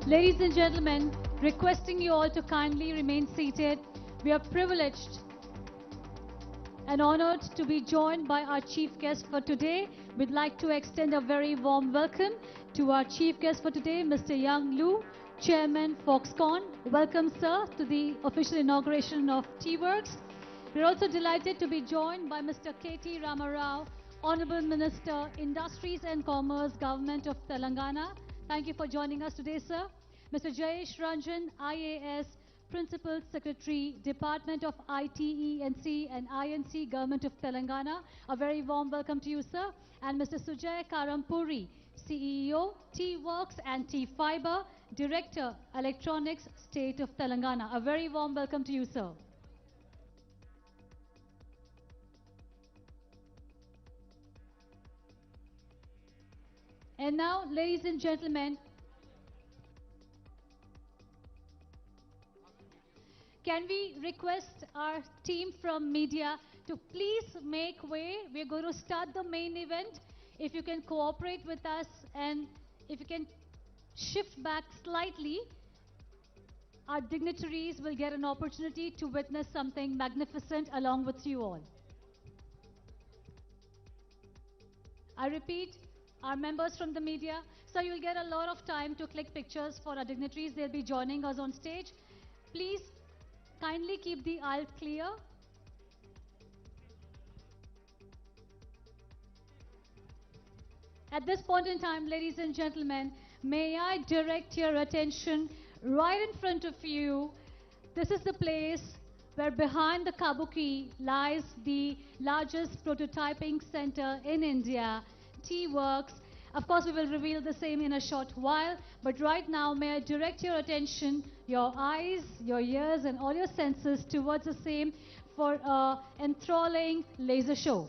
Ladies and gentlemen, requesting you all to kindly remain seated. We are privileged and honored to be joined by our chief guest for today. We'd like to extend a very warm welcome to our chief guest for today, Mr. Yang Lu, Chairman, Foxconn. Welcome, sir, to the official inauguration of T-Works. We're also delighted to be joined by Mr. KT Ramarao, Honorable Minister, Industries and Commerce, Government of Telangana. Thank you for joining us today, sir. Mr. Jayesh Ranjan, IAS, Principal Secretary, Department of ITE&C and INC, Government of Telangana. A very warm welcome to you, sir. And Mr. Sujay Karampuri, CEO, T-Works and T-Fiber, Director, Electronics, State of Telangana. A very warm welcome to you, sir. And now, ladies and gentlemen, can we request our team from media to please make way? We're going to start the main event. If you can cooperate with us and if you can shift back slightly, our dignitaries will get an opportunity to witness something magnificent along with you all. I repeat, our members from the media, so you'll get a lot of time to click pictures for our dignitaries. They'll be joining us on stage. Please kindly keep the aisle clear. At this point in time, ladies and gentlemen, may I direct your attention right in front of you. This is the place where behind the Kabuki lies the largest prototyping center in India, T-Works. Of course, we will reveal the same in a short while, but right now, may I direct your attention, your eyes, your ears, and all your senses towards the same for an enthralling laser show.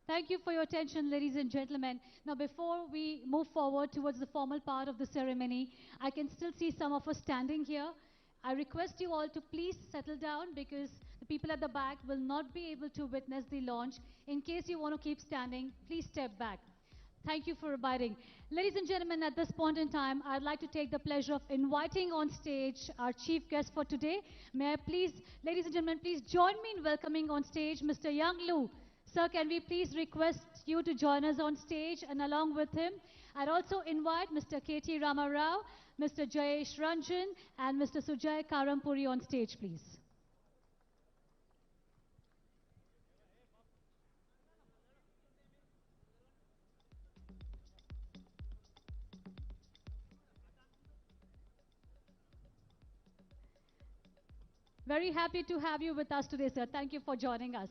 Thank you for your attention, ladies and gentlemen. Now, before we move forward towards the formal part of the ceremony, I can still see some of us standing here. I request you all to please settle down because the people at the back will not be able to witness the launch. In case you want to keep standing, please step back. Thank you for abiding. Ladies and gentlemen, at this point in time, I'd like to take the pleasure of inviting on stage our chief guest for today. May I please, ladies and gentlemen, please join me in welcoming on stage Mr. Yang Lu. Sir, can we please request you to join us on stage, and along with him, I'd also invite Mr. KT Rama Rao, Mr. Jayesh Ranjan, and Mr. Sujay Karampuri on stage, please. Very happy to have you with us today, sir. Thank you for joining us.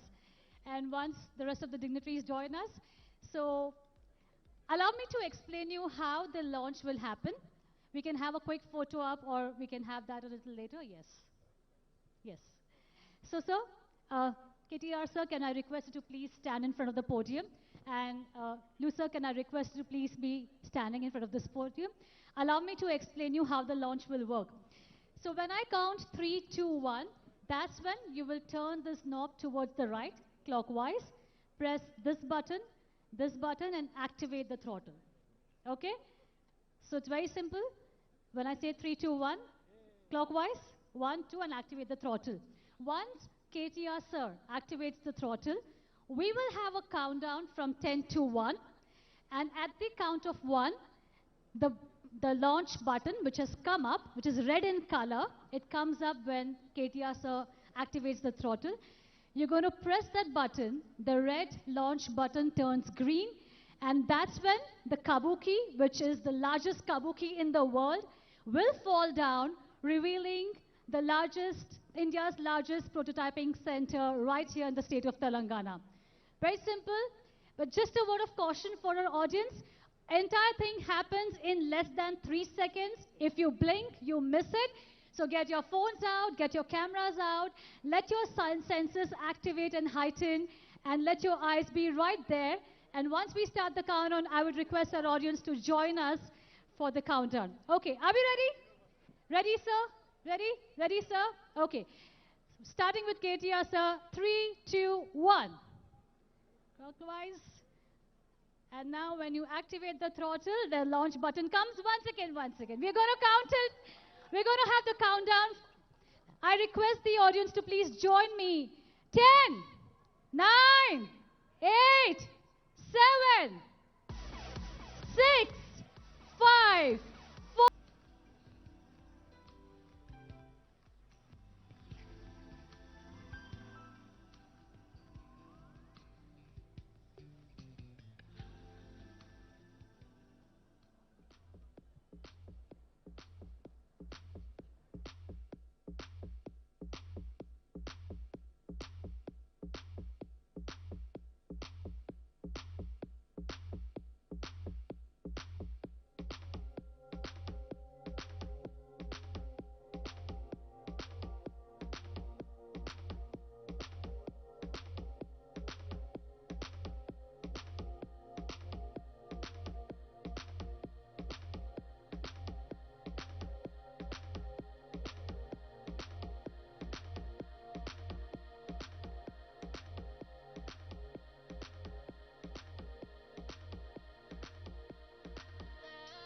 And once the rest of the dignitaries join us, so allow me to explain you how the launch will happen. We can have a quick photo up, or we can have that a little later. Yes. Yes. So, sir, KTR, sir, can I request you to please stand in front of the podium? And Lou, sir, can I request you to please be standing in front of this podium? Allow me to explain you how the launch will work. So when I count 3, 2, 1, that's when you will turn this knob towards the right, clockwise, press this button, and activate the throttle. Okay? So it's very simple. When I say 3, 2, 1, clockwise, 1, 2, and activate the throttle. Once KTR sir activates the throttle, we will have a countdown from 10 to 1. And at the count of 1, the launch button, which has come up, which is red in color, it comes up when KTR sir activates the throttle. You're going to press that button, the red launch button turns green, and that's when the kabuki, which is the largest kabuki in the world, will fall down, revealing the India's largest prototyping center right here in the state of Telangana. Very simple, but just a word of caution for our audience. Entire thing happens in less than 3 seconds. If you blink, you miss it. So get your phones out, get your cameras out, let your senses activate and heighten, and let your eyes be right there. And once we start the countdown, I would request our audience to join us for the countdown. Okay, are we ready? Ready, sir? Ready? Ready, sir? Okay. Starting with KTR, sir. 3, 2, 1. Clockwise. And now when you activate the throttle, the launch button comes. Once again. We're going to count it. We're going to have the countdown. I request the audience to please join me. 10, 9, 8, 7, 6, 5, 4.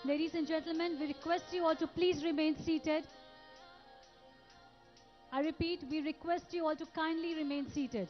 Ladies and gentlemen, we request you all to please remain seated. I repeat, we request you all to kindly remain seated.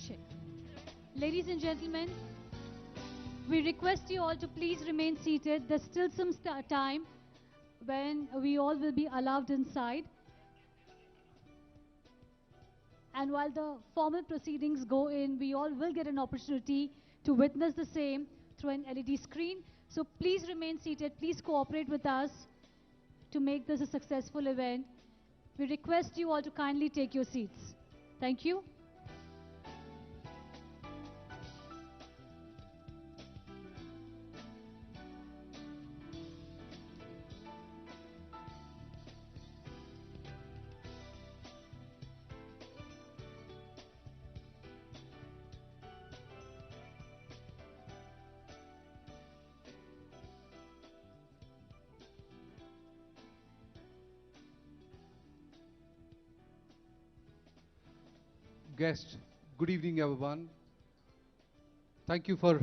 check. Ladies and gentlemen, we request you all to please remain seated. There's still some time when we all will be allowed inside. And while the formal proceedings go in, we all will get an opportunity to witness the same through an LED screen. So please remain seated. Please cooperate with us to make this a successful event. We request you all to kindly take your seats. Thank you. Guests, good evening everyone. Thank you for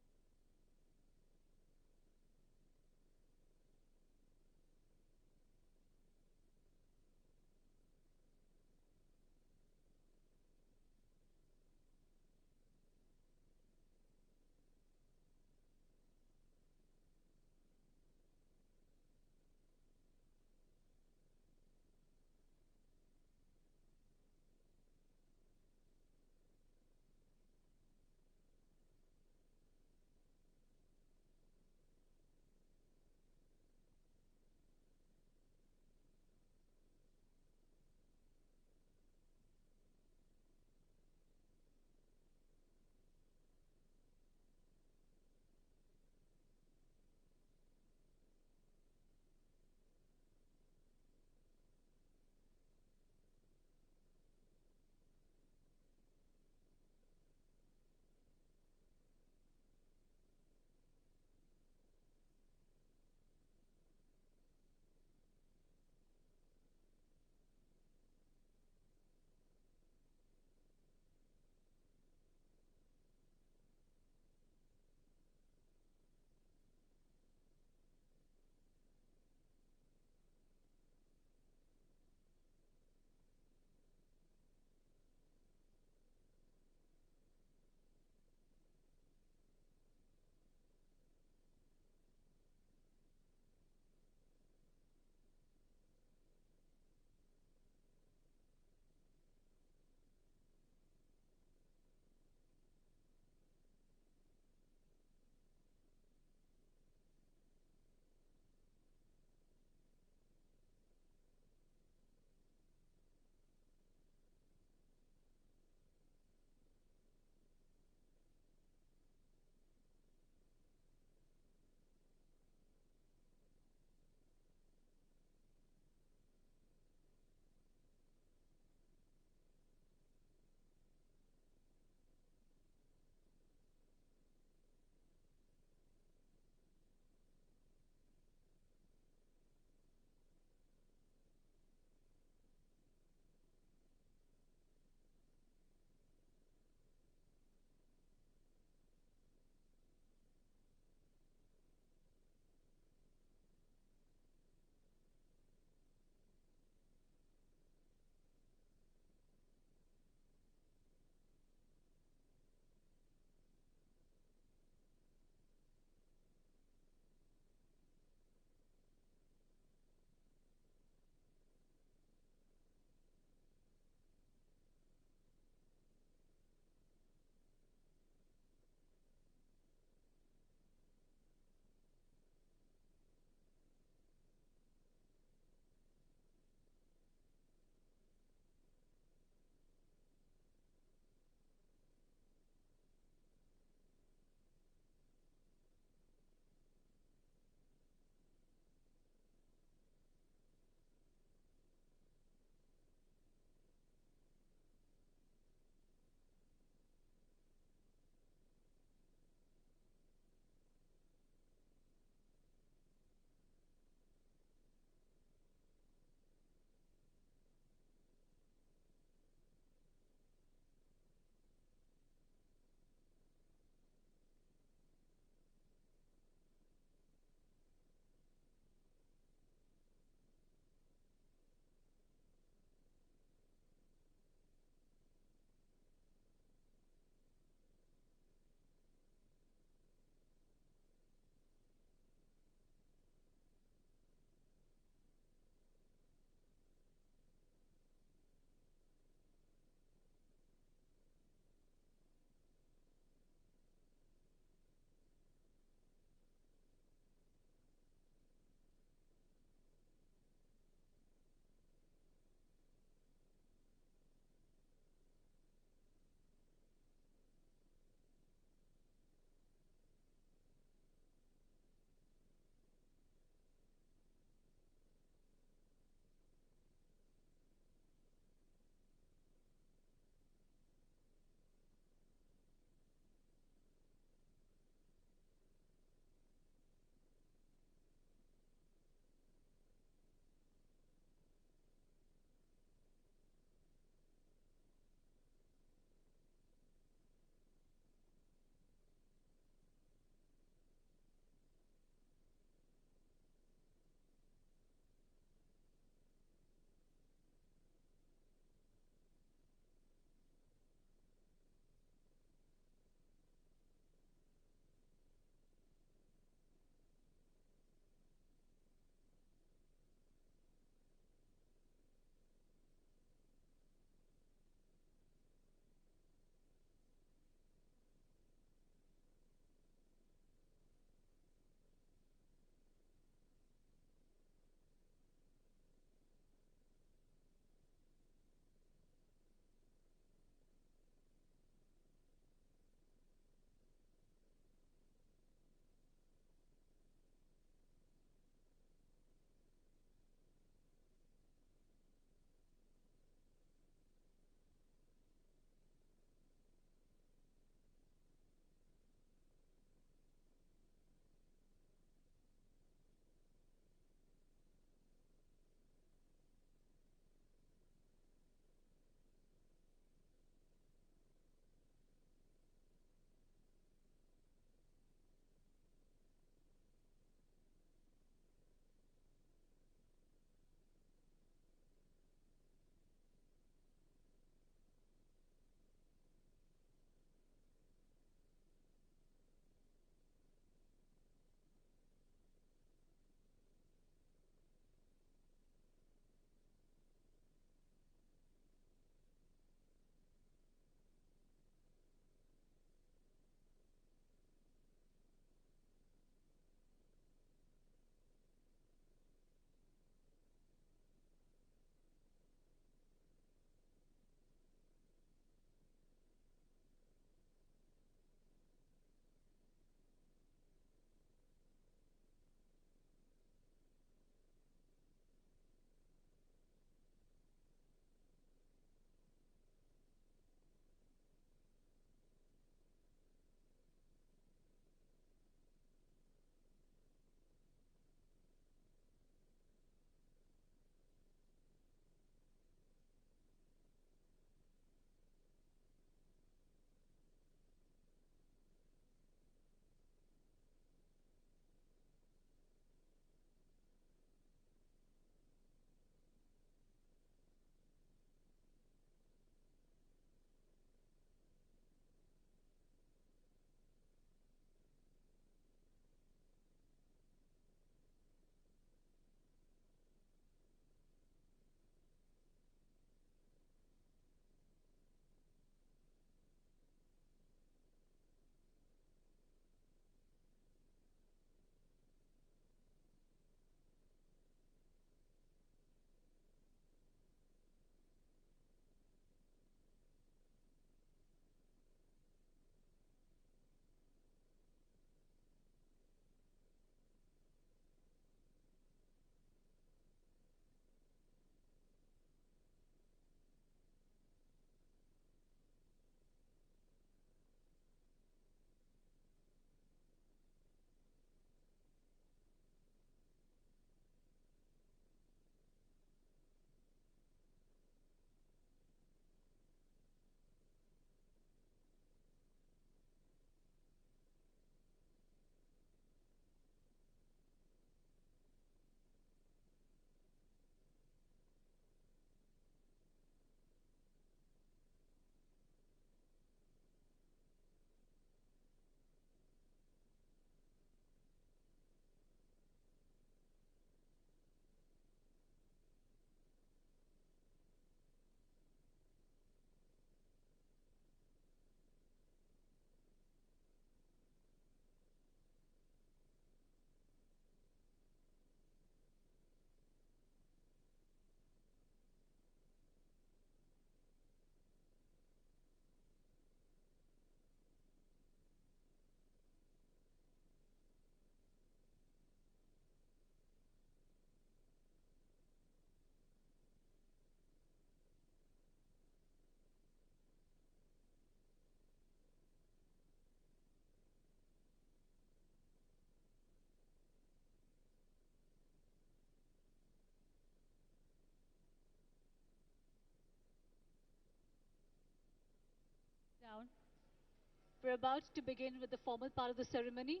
We're about to begin with the formal part of the ceremony.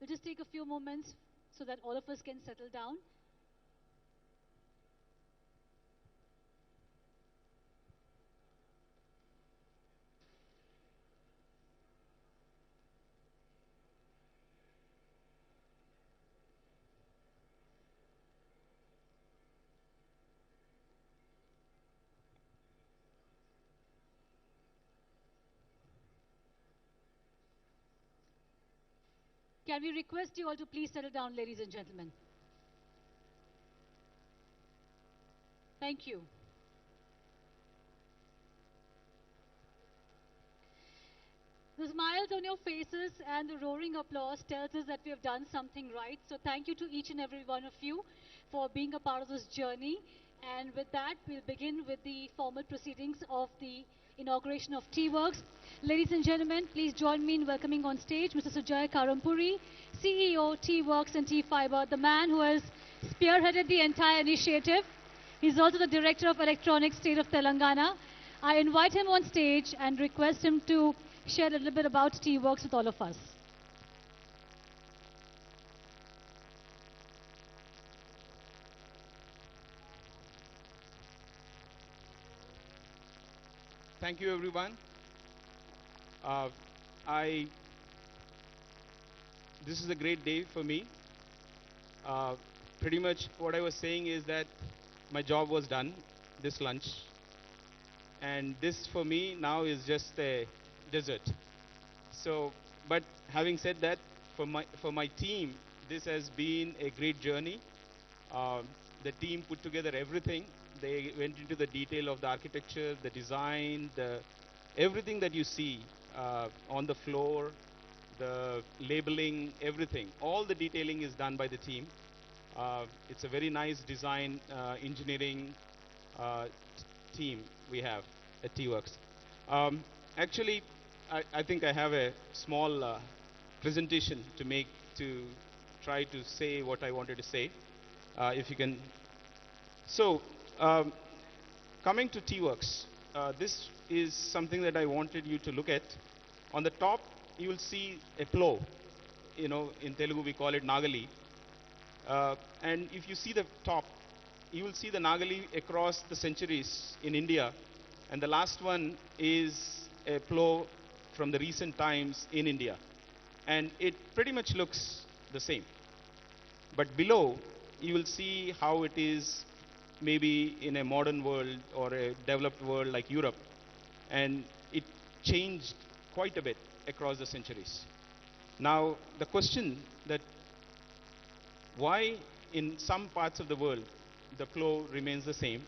We'll just take a few moments so that all of us can settle down. Can we request you all to please settle down, ladies and gentlemen? Thank you. The smiles on your faces and the roaring applause tells us that we have done something right. So thank you to each and every one of you for being a part of this journey. And with that, we'll begin with the formal proceedings of the inauguration of T-Works. Ladies and gentlemen, please join me in welcoming on stage Mr. Sujay Karampuri, CEO, T-Works and T-Fiber, the man who has spearheaded the entire initiative. He's also the Director of Electronics, State of Telangana. I invite him on stage and request him to share a little bit about T-Works with all of us. Thank you, everyone. Uh, I. This is a great day for me. Pretty much what I was saying is that my job was done this lunch, and this for me now is just a dessert. So, but having said that, for my team, this has been a great journey. The team put together everything. They went into the detail of the architecture, the design, everything that you see on the floor, the labeling, everything. All the detailing is done by the team. It's a very nice design engineering uh, team we have at T-Works. Actually, I think I have a small presentation to make to try to say what I wanted to say. If you can. So, um, coming to T-Works, this is something that I wanted you to look at. On the top, you will see a plow. You know, in Telugu we call it Nagali. And if you see the top, you will see the Nagali across the centuries in India. And the last one is a plow from the recent times in India. And it pretty much looks the same. But below, you will see how it is maybe in a modern world or a developed world like Europe. And it changed quite a bit across the centuries. Now, the question that why in some parts of the world the plow remains the same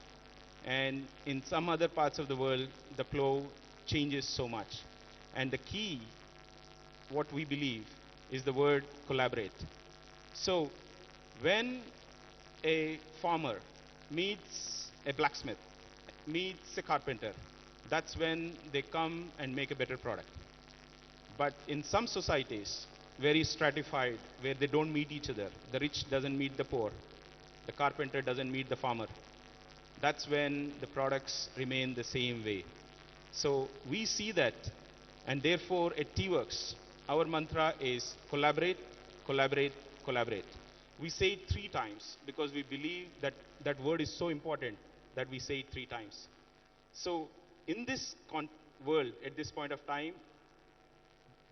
and in some other parts of the world the plow changes so much. And the key, what we believe, is the word collaborate. So, when a farmer meets a blacksmith, meets a carpenter, that's when they come and make a better product. But in some societies, very stratified, where they don't meet each other, the rich doesn't meet the poor, the carpenter doesn't meet the farmer, that's when the products remain the same way. So we see that, and therefore at T-Works, our mantra is collaborate, collaborate, collaborate. We say it 3 times because we believe that that word is so important that we say it 3 times. So in this world, at this point of time,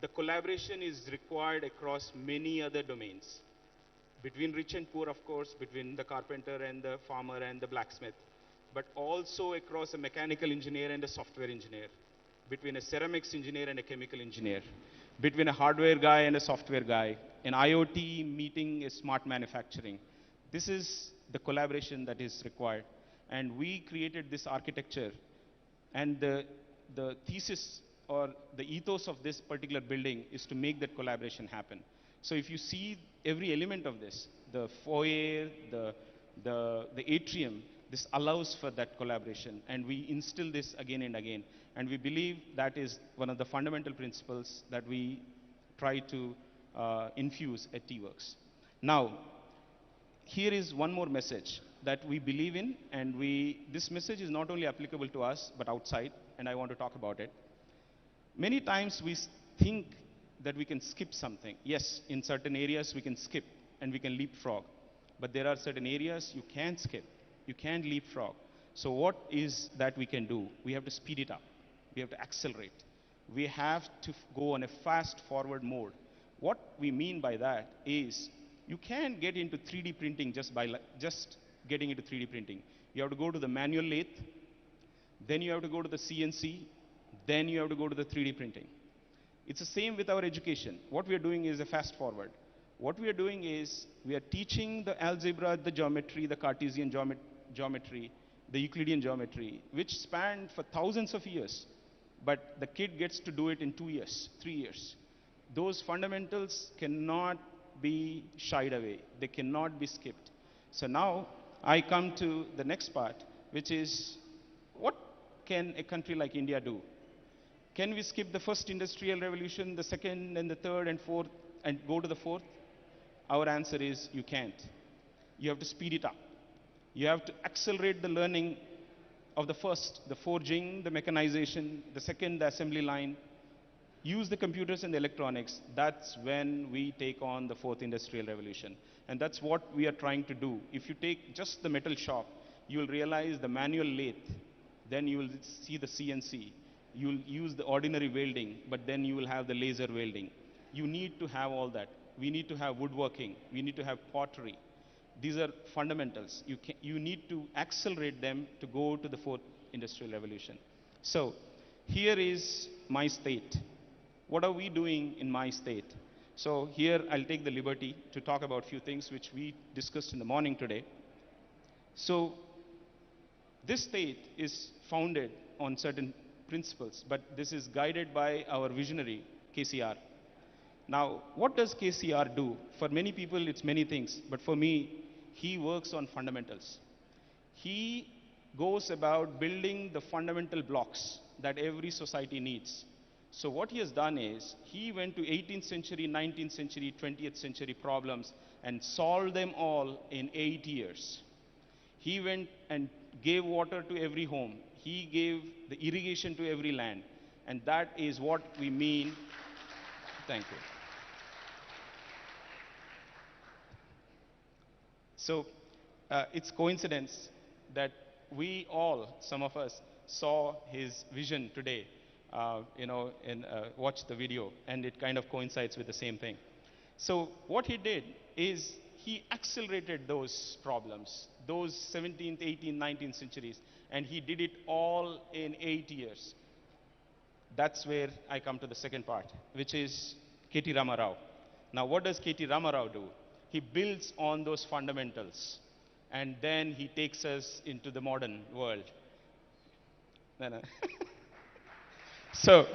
the collaboration is required across many other domains. Between rich and poor, of course, between the carpenter and the farmer and the blacksmith, but also across a mechanical engineer and a software engineer, between a ceramics engineer and a chemical engineer, between a hardware guy and a software guy, an IoT meeting a smart manufacturing. This is the collaboration that is required. And we created this architecture, and the thesis or the ethos of this particular building is to make that collaboration happen. So if you see every element of this, the foyer, the atrium, this allows for that collaboration. And we instill this again and again. And we believe that is one of the fundamental principles that we try to infuse at T-Works. Now, here is one more message that we believe in, and this message is not only applicable to us, but outside, and I want to talk about it. Many times we think that we can skip something. Yes, in certain areas we can skip and we can leapfrog. But there are certain areas you can't skip, you can't leapfrog. So what is that we can do? We have to speed it up. We have to accelerate. We have to go on a fast forward mode. What we mean by that is you can't get into 3D printing just by just getting into 3D printing. You have to go to the manual lathe, then you have to go to the CNC, then you have to go to the 3D printing. It's the same with our education. What we are doing is a fast forward. What we are doing is we are teaching the algebra, the geometry, the Cartesian geometry, the Euclidean geometry, which spanned for thousands of years. But the kid gets to do it in 2 years, 3 years. Those fundamentals cannot be shied away. They cannot be skipped. So now I come to the next part, which is what can a country like India do? Can we skip the first industrial revolution, the second and the third and fourth, and go to the fourth? Our answer is you can't. You have to speed it up. You have to accelerate the learning of the first, the forging, the mechanization, the second, the assembly line. Use the computers and the electronics. That's when we take on the fourth industrial revolution. And that's what we are trying to do. If you take just the metal shop, you will realize the manual lathe. Then you will see the CNC. You will use the ordinary welding, but then you will have the laser welding. You need to have all that. We need to have woodworking. We need to have pottery. These are fundamentals. You need to accelerate them to go to the fourth industrial revolution. So here is my state. What are we doing in my state? So here I'll take the liberty to talk about a few things which we discussed in the morning today. So this state is founded on certain principles, but this is guided by our visionary, KCR. Now, what does KCR do? For many people, it's many things, but for me, he works on fundamentals. He goes about building the fundamental blocks that every society needs. So what he has done is, he went to 18th century, 19th century, 20th century problems and solved them all in 8 years. He went and gave water to every home. He gave the irrigation to every land. And that is what we mean. Thank you. So it's coincidence that we all, some of us, saw his vision today, and watched the video, and it kind of coincides with the same thing. So what he did is he accelerated those problems, those 17th, 18th, 19th centuries, and he did it all in 8 years. That's where I come to the second part, which is K.T. Rama Rao. Now, what does K.T. Rama Rao do? He builds on those fundamentals, and then he takes us into the modern world. No, no. So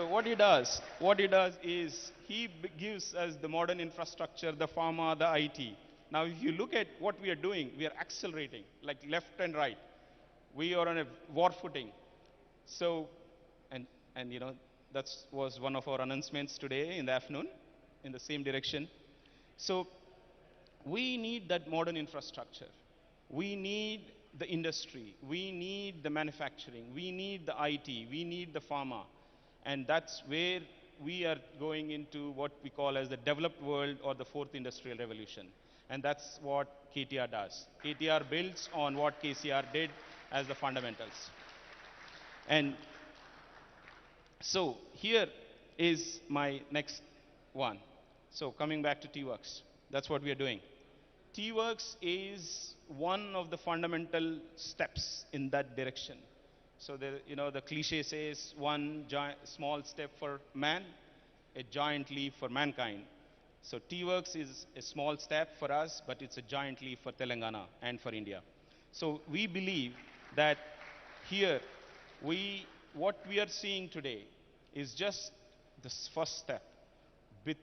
what he does is he gives us the modern infrastructure, the pharma, the IT. Now, if you look at what we are doing, we are accelerating, like left and right. We are on a war footing. So, and that was one of our announcements today in the afternoon, in the same direction. So, we need that modern infrastructure. We need the industry. We need the manufacturing. We need the IT. We need the pharma. And that's where we are going into what we call as the developed world or the fourth industrial revolution. And that's what KTR does. KTR builds on what KCR did as the fundamentals. And so here is my next one. So coming back to T-Works, that's what we are doing. T-Works is one of the fundamental steps in that direction. So the cliche says one small step for man, a giant leap for mankind. So T-Works is a small step for us, but it's a giant leap for Telangana and for India. So we believe that here, what we are seeing today is just the first step.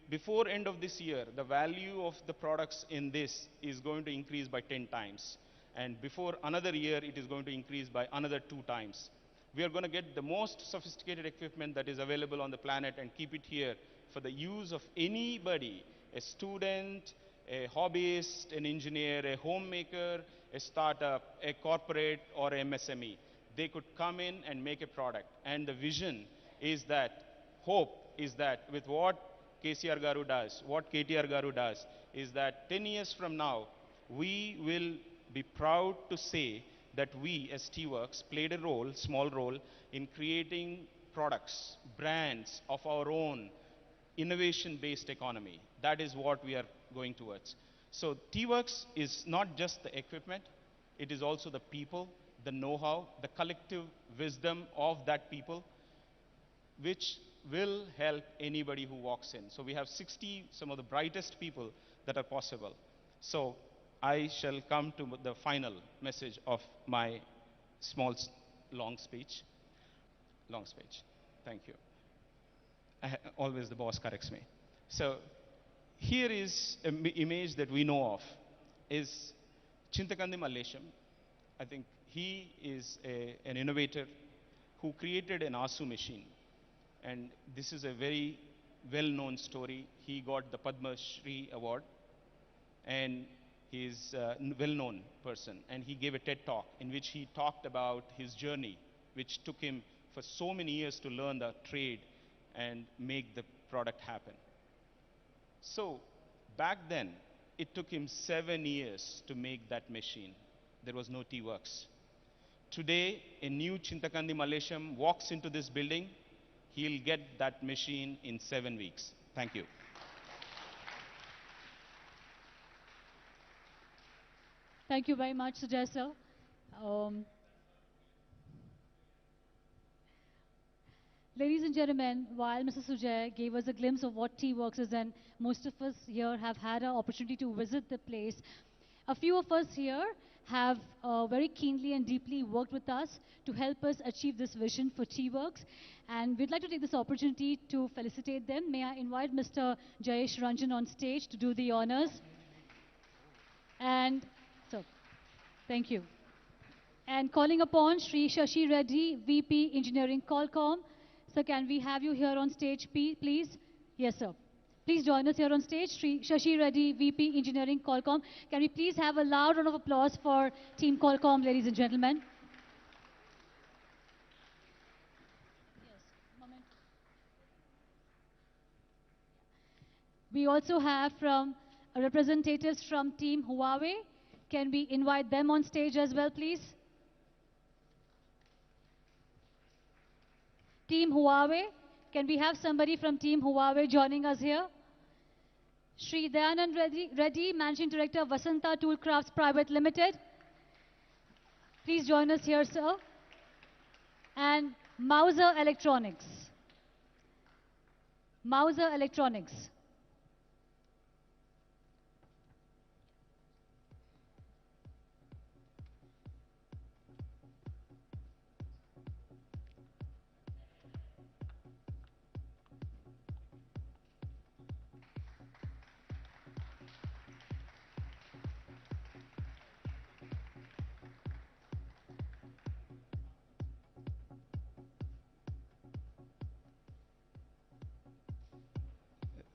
Before end of this year, the value of the products in this is going to increase by 10 times. And before another year, it is going to increase by another 2 times. We are going to get the most sophisticated equipment that is available on the planet and keep it here for the use of anybody, a student, a hobbyist, an engineer, a homemaker, a startup, a corporate, or MSME. They could come in and make a product. And the vision is that, hope is that with what KCR Garu does, what KTR Garu does, is that 10 years from now, we will be proud to say that we as T-Works played a role, small role, in creating products, brands of our own, innovation-based economy. That is what we are going towards. So T-Works is not just the equipment, it is also the people, the know-how, the collective wisdom of that people, which will help anybody who walks in. So we have 60, some of the brightest people that are possible. So I shall come to the final message of my small, long speech. Long speech. Thank you. Always the boss corrects me. So here is an image that we know of, is Chintakandi Mallesham. I think he is an innovator who created an ASU machine. And this is a very well-known story. He got the Padma Shri award, and he's a well-known person. And he gave a TED talk in which he talked about his journey, which took him for so many years to learn the trade and make the product happen. So back then, it took him 7 years to make that machine. There was no T-Works. Today, a new Chintakandi Mallesham walks into this building, he'll get that machine in 7 weeks. Thank you. Thank you very much, Sujay sir. Ladies and gentlemen, while Mr. Sujay gave us a glimpse of what T-Works is, and most of us here have had an opportunity to visit the place, a few of us here have very keenly and deeply worked with us to help us achieve this vision for T-Works. And we'd like to take this opportunity to felicitate them. May I invite Mr. Jayesh Ranjan on stage to do the honors? And so, thank you. And calling upon Sri Shashi Reddy, VP Engineering Qualcomm. Sir, can we have you here on stage, please? Yes, sir. Please join us here on stage. Sri Shashi Reddy, VP Engineering Qualcomm. Can we please have a loud round of applause for Team Qualcomm, ladies and gentlemen? Yes, moment. We also have from representatives from Team Huawei. Can we invite them on stage as well, please? Team Huawei. Can we have somebody from Team Huawei joining us here? Sri Dayanand Reddy, Managing Director, Vasanta Toolcrafts Private Limited. Please join us here, sir. And Mauser Electronics. Mauser Electronics.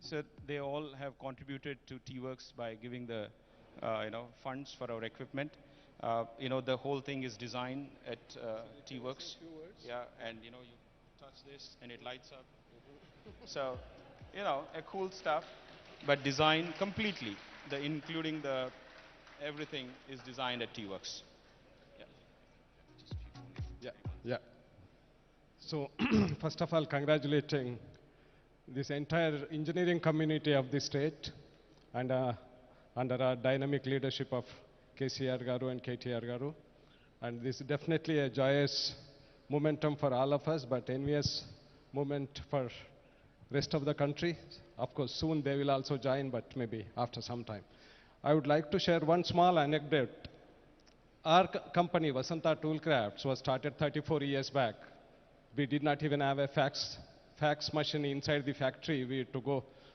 So they all have contributed to T-Works by giving the funds for our equipment. The whole thing is designed at T-Works. Yeah, and you touch this and it lights up. So, a cool stuff, but designed completely. Including everything is designed at T-Works. Yeah. Yeah, yeah. So, first of all, congratulating this entire engineering community of the state, and under our dynamic leadership of KCR Garu and KTR Garu. And this is definitely a joyous momentum for all of us, but envious moment for rest of the country. Of course, soon they will also join, but maybe after some time. I would like to share one small anecdote. Our company, Vasanta Toolcrafts, was started 34 years back. We did not even have a fax machine inside the factory. We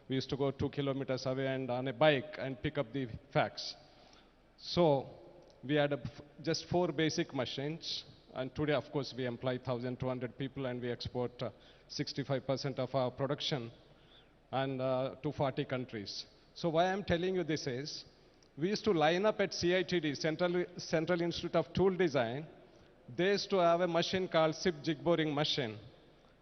used to go 2 kilometers away and on a bike and pick up the fax. So we had just 4 basic machines. And today, of course, we employ 1,200 people and we export 65% of our production and to 40 countries. So why I'm telling you this is, we used to line up at CITD, Central Institute of Tool Design. They used to have a machine called SIP jig boring machine.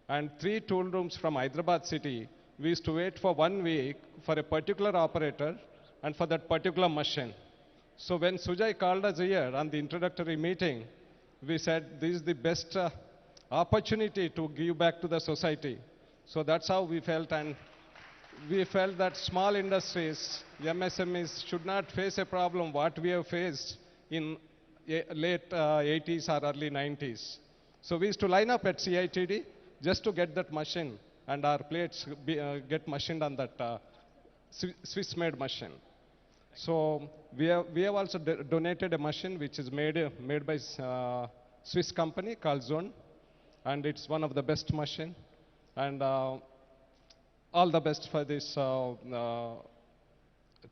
and 3 tool rooms from Hyderabad city. We used to wait for 1 week for a particular operator and for that particular machine. So when Sujay called us here on the introductory meeting, we said this is the best opportunity to give back to the society. So that's how we felt, and we felt that small industries, MSMEs, should not face a problem what we have faced in late 80s or early 90s. So we used to line up at CITD just to get that machine, and our plates get machined on that Swiss-made machine. So we have also donated a machine which is made by Swiss company called Zone, and it's one of the best machine. And all the best for this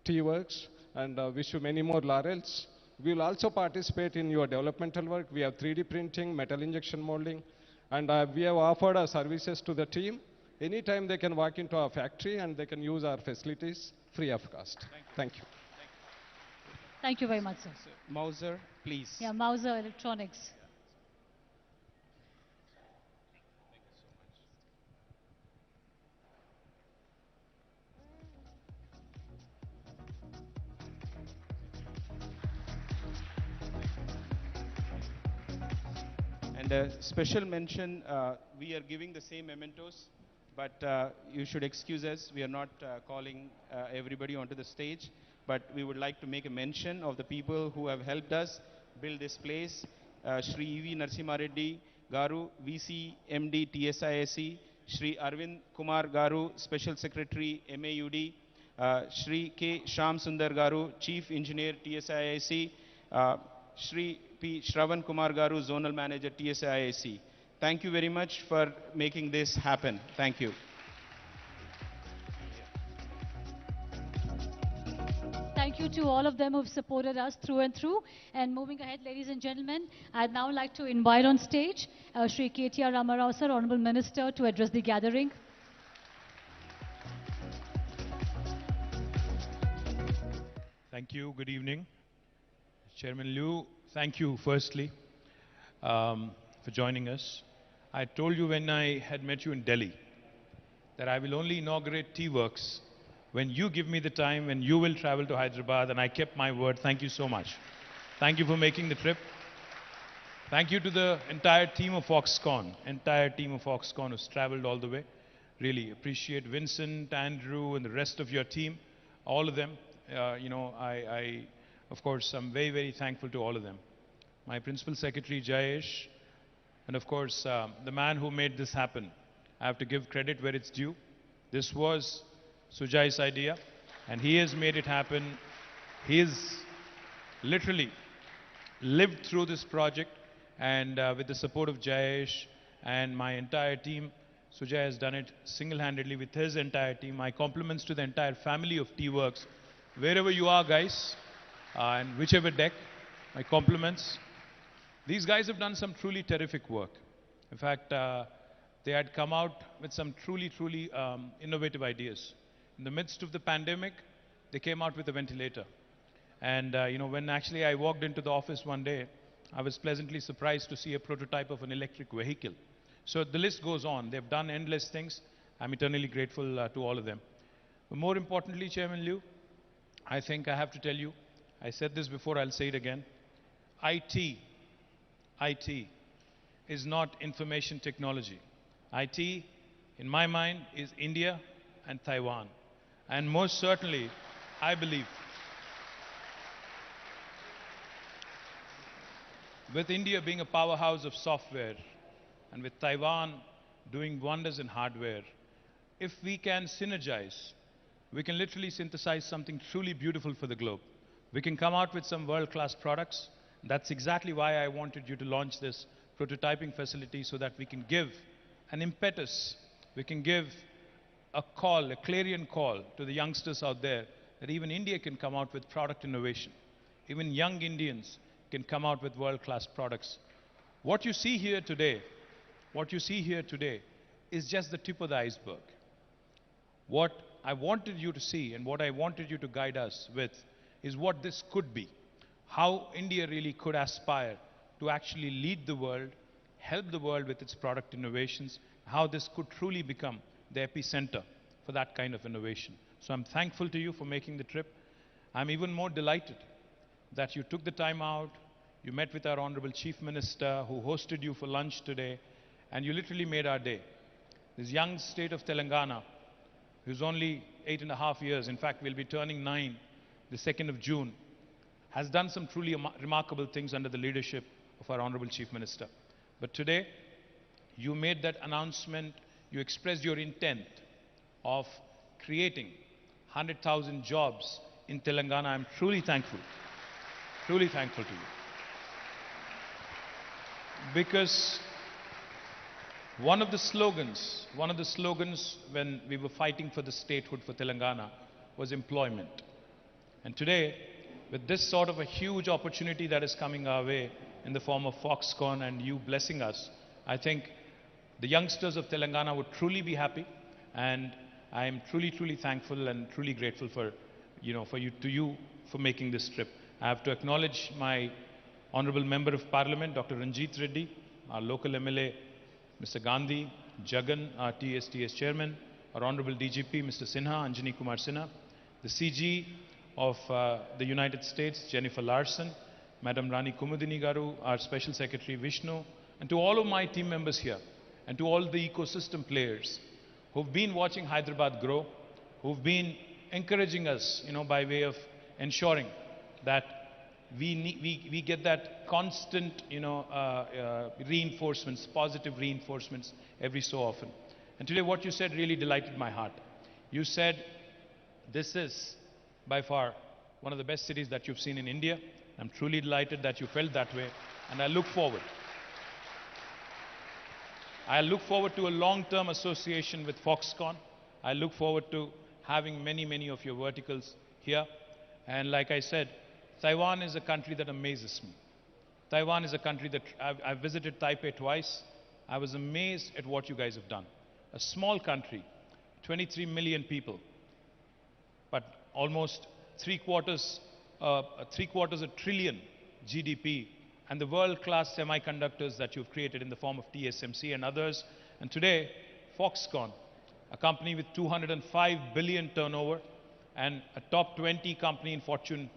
T-Works, and wish you many more laurels. We will also participate in your developmental work. We have 3D printing, metal injection molding, and we have offered our services to the team. Anytime they can walk into our factory and they can use our facilities free of cost. Thank you. Thank you very much, sir. Mauser, please. Yeah, Mauser Electronics. And a special mention, we are giving the same mementos, but you should excuse us. We are not calling everybody onto the stage, but we would like to make a mention of the people who have helped us build this place. Shri E.V. Narasimha Reddy Garu, VC MD TSISE, Shri Arvind Kumar Garu, Special Secretary MAUD, Shri K. Sham Sundar Garu, Chief Engineer TSISE, Shri P. Shravan Kumar Garu, Zonal Manager TSISE. Thank you very much for making this happen. Thank you. Thank you to all of them who've supported us through and through. And moving ahead, ladies and gentlemen, I'd now like to invite on stage Shri KTR Ramarao sir, Honorable Minister, to address the gathering. Thank you. Good evening. Chairman Liu, thank you firstly for joining us. I told you when I had met you in Delhi that I will only inaugurate T-Works when you give me the time, when you will travel to Hyderabad, and I kept my word. Thank you so much. Thank you for making the trip. Thank you to the entire team of Foxconn, who's traveled all the way. Really appreciate Vincent, Andrew, and the rest of your team, all of them. Of course, I'm very, very thankful to all of them. My Principal Secretary, Jayesh, and of course, the man who made this happen. I have to give credit where it's due. This was Sujay's idea, and he has made it happen. He has literally lived through this project, and with the support of Jayesh and my entire team, Sujay has done it single-handedly with his entire team. My compliments to the entire family of T-Works. Wherever you are, guys, and whichever deck, my compliments. These guys have done some truly terrific work. In fact, they had come out with some truly innovative ideas. In the midst of the pandemic, they came out with a ventilator. And when actually I walked into the office one day, I was pleasantly surprised to see a prototype of an electric vehicle. So the list goes on. They've done endless things. I'm eternally grateful to all of them. But more importantly, Chairman Liu, I think I have to tell you, I said this before, I'll say it again. IT is not information technology. IT, in my mind, is India and Taiwan. And most certainly, I believe, with India being a powerhouse of software and with Taiwan doing wonders in hardware, if we can synergize, we can literally synthesize something truly beautiful for the globe. We can come out with some world-class products. That's exactly why I wanted you to launch this prototyping facility, so that we can give an impetus, we can give a call, a clarion call to the youngsters out there that even India can come out with product innovation. Even young Indians can come out with world-class products. What you see here today is just the tip of the iceberg. What I wanted you to see and what I wanted you to guide us with is what this could be. How India really could aspire to actually lead the world, help the world with its product innovations, how this could truly become the epicenter for that kind of innovation. So I'm thankful to you for making the trip. I'm even more delighted that you took the time out, you met with our Honorable Chief Minister who hosted you for lunch today, and you literally made our day. This young state of Telangana, who's only 8.5 years, in fact will be turning 9 the 2nd of June, has done some truly remarkable things under the leadership of our Honorable Chief Minister. But today, you made that announcement, you expressed your intent of creating 100,000 jobs in Telangana. I'm truly thankful to you. Because one of the slogans when we were fighting for the statehood for Telangana was employment. And today, with this sort of a huge opportunity that is coming our way in the form of Foxconn and you blessing us, I think the youngsters of Telangana would truly be happy, and I am truly thankful and truly grateful for you for making this trip. I have to acknowledge my Honorable Member of Parliament, Dr. Ranjit Reddy, our local MLA, Mr. Gandhi, Jagan, our TSTS Chairman, our Honorable DGP, Mr. Sinha, Anjani Kumar Sinha, the CG of the United States, Jennifer Larson, Madam Rani Kumudini Garu, our Special Secretary Vishnu, and to all of my team members here, and to all the ecosystem players who've been watching Hyderabad grow, who've been encouraging us, by way of ensuring that we get that constant, reinforcements, positive reinforcements every so often. And today what you said really delighted my heart. You said, this is by far one of the best cities that you've seen in India. I'm truly delighted that you felt that way, and I look forward to a long-term association with Foxconn. I look forward to having many of your verticals here. And like I said, Taiwan is a country that amazes me. Taiwan is a country that I've visited Taipei twice. I was amazed at what you guys have done. A small country, 23 million people, but almost three quarters a trillion GDP, and the world-class semiconductors that you've created in the form of TSMC and others. And today, Foxconn, a company with 205 billion turnover and a top 20 company in Fortune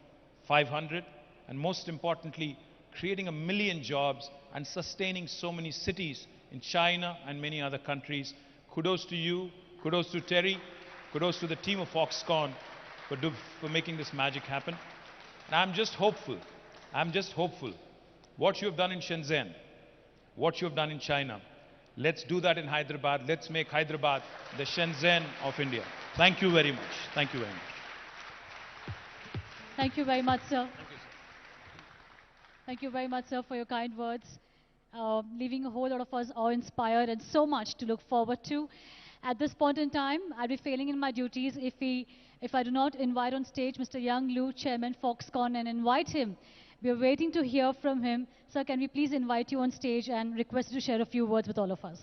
500, and most importantly, creating 1 million jobs and sustaining so many cities in China and many other countries. Kudos to you, kudos to Terry, kudos to the team of Foxconn for making this magic happen. And I'm just hopeful, what you have done in Shenzhen, what you have done in China, let's do that in Hyderabad. Let's make Hyderabad the Shenzhen of India. Thank you very much. Thank you very much. Thank you very much, sir. Thank you very much, sir, for your kind words, leaving a whole lot of us awe-inspired and so much to look forward to. At this point in time, I'll be failing in my duties if I do not invite on stage Mr. Young Liu, Chairman Foxconn, and invite him. We are waiting to hear from him. Sir, can we please invite you on stage and request you to share a few words with all of us?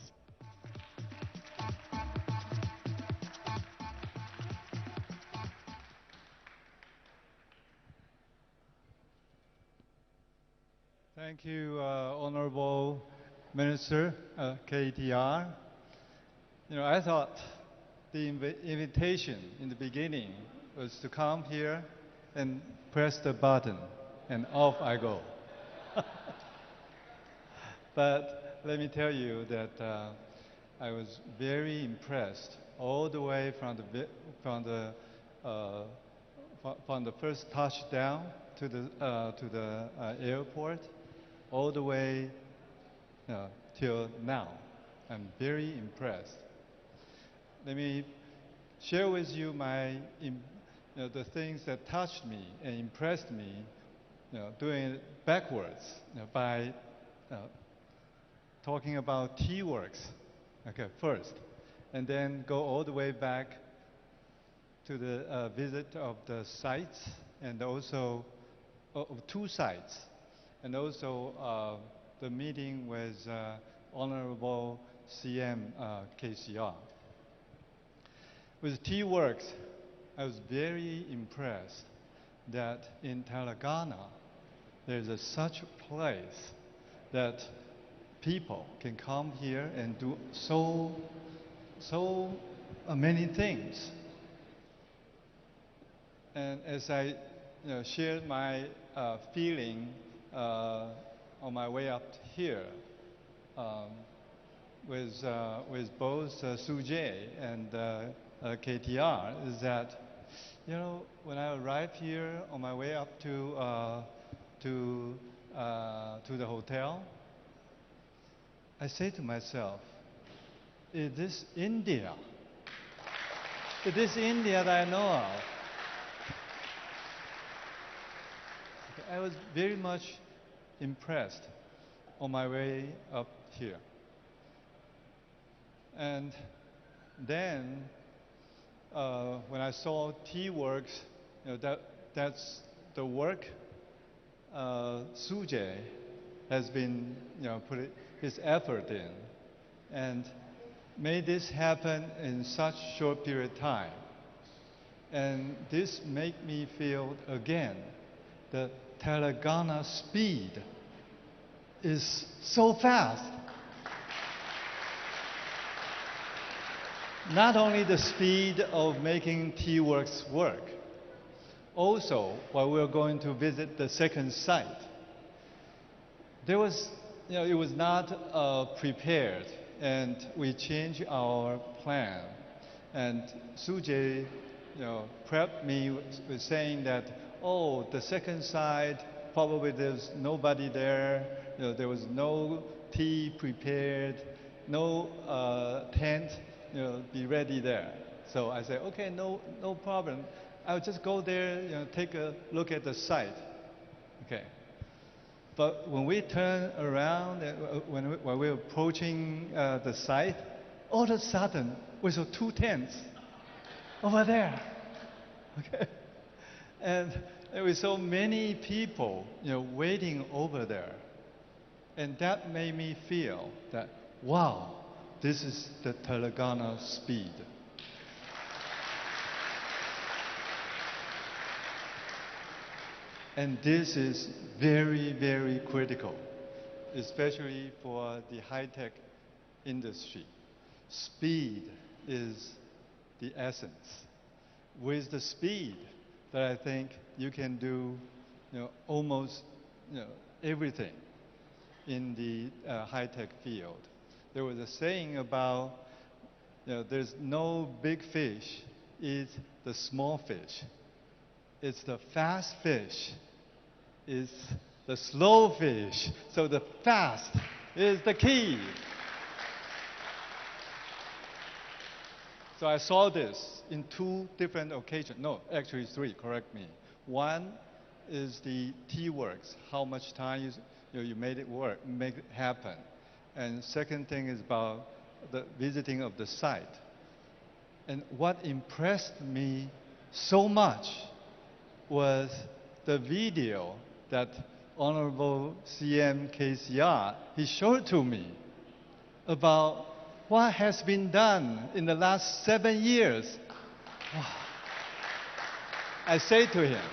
Thank you, Honorable Minister KTR. I thought the invitation in the beginning was to come here and press the button, and off I go. But let me tell you that I was very impressed all the way from the first touchdown to the airport, all the way till now. I'm very impressed. Let me share with you the things that touched me and impressed me, doing it backwards, by talking about T-Works, first, and then go all the way back to the visit of the sites, and also of 2 sites, and also the meeting with Honorable CM KCR. With T-Works, I was very impressed that in Telangana, there's such a place that people can come here and do so many things. And as I shared my feeling on my way up here with both Sujay and KTR, is that when I arrived here on my way up to the hotel, I say to myself, is this India? Is this India that I know of? I was very much impressed on my way up here. And then when I saw T-Works, that's the work Sujay has been put his effort in and made this happen in such short period of time. And this made me feel again the Telangana speed is so fast. Not only the speed of making T-Works work, also while we were going to visit the second site, there was, it was not prepared, and we changed our plan. And Sujay, prepped me with saying that, oh, the second site, probably there's nobody there. There was no tea prepared, no tent, be ready there. So I said, okay, no problem. I'll just go there, take a look at the site. Okay. But when we turned around, when we were approaching the site, all of a sudden we saw 2 tents over there. Okay. And there were so many people, waiting over there. And that made me feel that, wow, this is the Telangana speed. And this is very, very critical, especially for the high-tech industry. Speed is the essence. With the speed that I think you can do, almost, everything in the high-tech field. There was a saying about, there's no big fish, it's the small fish. It's the fast fish, it's the slow fish. So the fast is the key. So I saw this in 2 different occasions. No, actually 3, correct me. One is the T-Works, how much time you made it work, make it happen. And second thing is about the visiting of the site. And what impressed me so much was the video that Honorable CM KCR, he showed to me about what has been done in the last 7 years. I say to him,